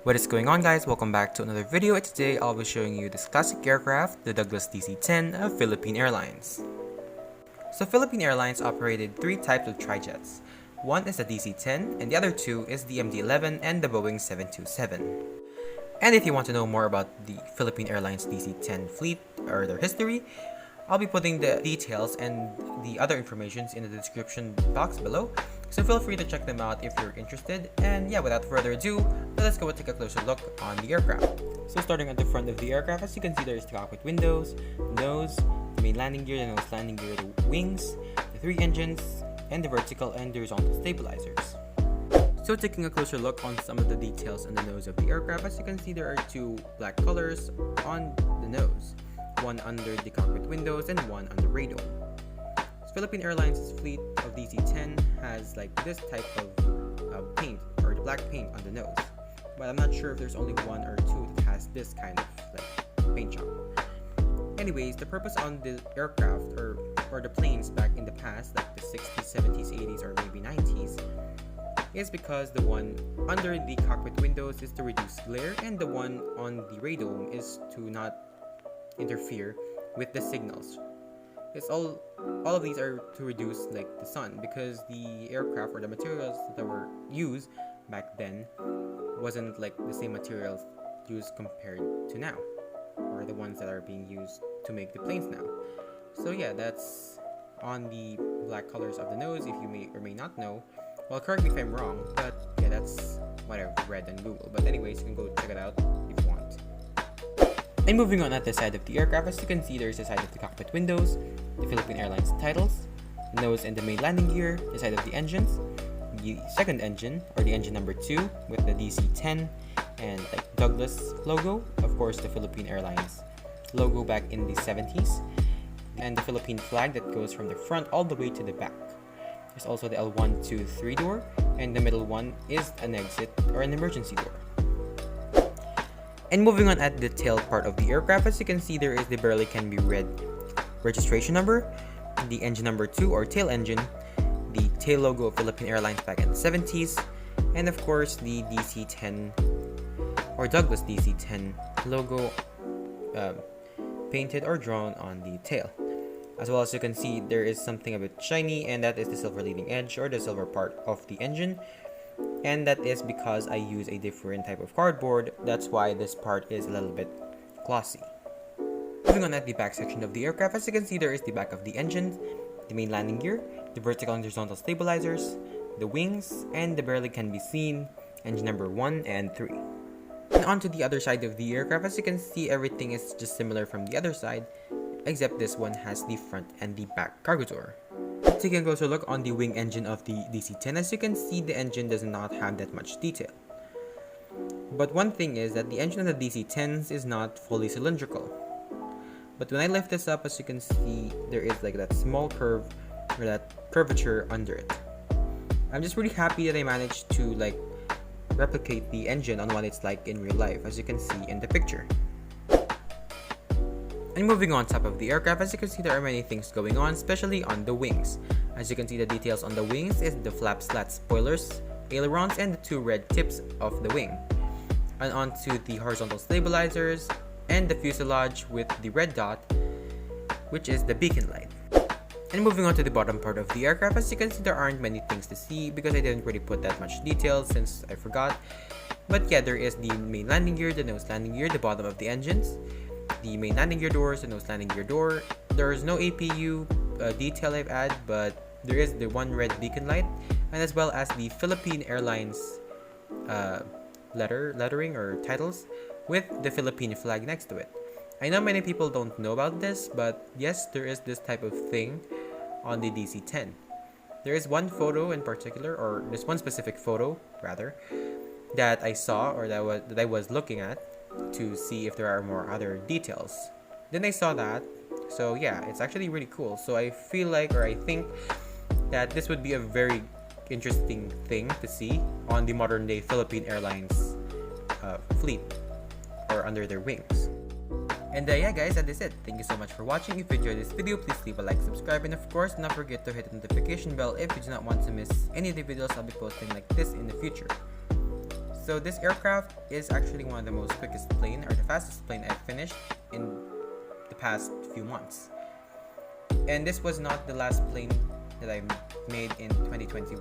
What is going on, guys? Welcome back to another video, and today I'll be showing you this classic aircraft, the Douglas DC-10 of Philippine Airlines. So Philippine Airlines operated three types of trijets. One is the DC-10 and the other two is the MD-11 and the Boeing 727. And if you want to know more about the Philippine Airlines DC-10 fleet or their history, I'll be putting the details and the other informations in the description box below, so feel free to check them out if you're interested. And yeah, without further ado, let's go and take a closer look on the aircraft. So starting at the front of the aircraft, as you can see, there's the cockpit windows, the nose, the main landing gear, the nose landing gear, the wings, the three engines, and the vertical and horizontal stabilizers. So taking a closer look on some of the details on the nose of the aircraft, as you can see, there are two black colors on the nose, one under the cockpit windows and one on the radome. Philippine Airlines' fleet of DC-10 has like this type of paint, or the black paint on the nose, but I'm not sure if there's only one or two that has this kind of like paint job. Anyways, the purpose on the aircraft or the planes back in the past, like the 60s, 70s, 80s, or maybe 90s, is because the one under the cockpit windows is to reduce glare, and the one on the radome is to not interfere with the signals. It's all of these are to reduce like the sun, because the aircraft or the materials that were used back then wasn't like the same materials used compared to now, or the ones that are being used to make the planes now. So yeah, that's on the black colors of the nose, if you may or may not know. Well, correct me if I'm wrong, but yeah, that's what I've read on Google. But anyways, you can go check it out if you want. And moving on at the side of the aircraft, as you can see, there's the side of the cockpit windows, the Philippine Airlines titles, the nose and the main landing gear, the side of the engines, the second engine, or the engine number 2, with the DC-10 and like Douglas logo, of course the Philippine Airlines logo back in the 70s, and the Philippine flag that goes from the front all the way to the back. There's also the L1, 2, 3 door, and the middle one is an exit or an emergency door. And moving on at the tail part of the aircraft, as you can see, there is the barely can be read registration number, the engine number 2 or tail engine, the tail logo of Philippine Airlines back in the 70s, and of course the DC-10 or Douglas DC-10 logo painted or drawn on the tail. As well, as you can see, there is something a bit shiny, and that is the silver leading edge or the silver part of the engine. And that is because I use a different type of cardboard. That's why this part is a little bit glossy. Moving on at the back section of the aircraft, as you can see, there is the back of the engine, the main landing gear, the vertical and horizontal stabilizers, the wings, and the barely can be seen engine number 1 and 3. And onto the other side of the aircraft, as you can see, everything is just similar from the other side, except this one has the front and the back cargo door. Taking a closer look on the wing engine of the DC-10, as you can see, the engine does not have that much detail. But one thing is that the engine of the DC-10s is not fully cylindrical. But when I lift this up, as you can see, there is like that small curve or that curvature under it. I'm just really happy that I managed to like replicate the engine on what it's like in real life, as you can see in the picture. And moving on top of the aircraft, as you can see, there are many things going on, especially on the wings. As you can see, the details on the wings is the flap slat spoilers, ailerons, and the two red tips of the wing. And onto the horizontal stabilizers and the fuselage with the red dot, which is the beacon light. And moving on to the bottom part of the aircraft, as you can see, there aren't many things to see because I didn't really put that much detail since I forgot. But yeah, there is the main landing gear, the nose landing gear, the bottom of the engines, the main landing gear doors, the nose landing gear door. There is no APU detail I've added, but there is the one red beacon light, and as well as the Philippine Airlines lettering or titles with the Philippine flag next to it. I know many people don't know about this, but yes, there is this type of thing on the DC-10. There is one photo in particular, or there's one specific photo rather, that I saw or that I was looking at to see if there are more other details. Then I saw that, so yeah, it's actually really cool. So I feel like, or I think that this would be a very interesting thing to see on the modern day Philippine Airlines fleet or under their wings. And yeah guys, that is it. Thank you so much for watching. If you enjoyed this video, please leave a like, subscribe, and of course, do not forget to hit the notification bell if you do not want to miss any of the videos I'll be posting like this in the future. So this aircraft is actually one of the most quickest plane, or the fastest plane I've finished in the past few months. And this was not the last plane that I made in 2021,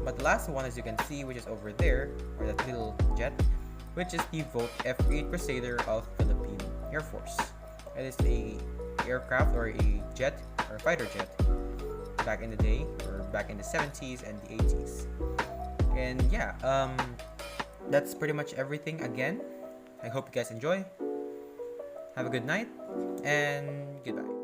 but the last one, as you can see, which is over there, or that little jet, which is the Vote F-8 Crusader of Philippine Air Force. It is a aircraft or a jet or a fighter jet back in the day, or back in the 70s and the 80s. And yeah, that's pretty much everything again. I hope you guys enjoy. Have a good night and goodbye.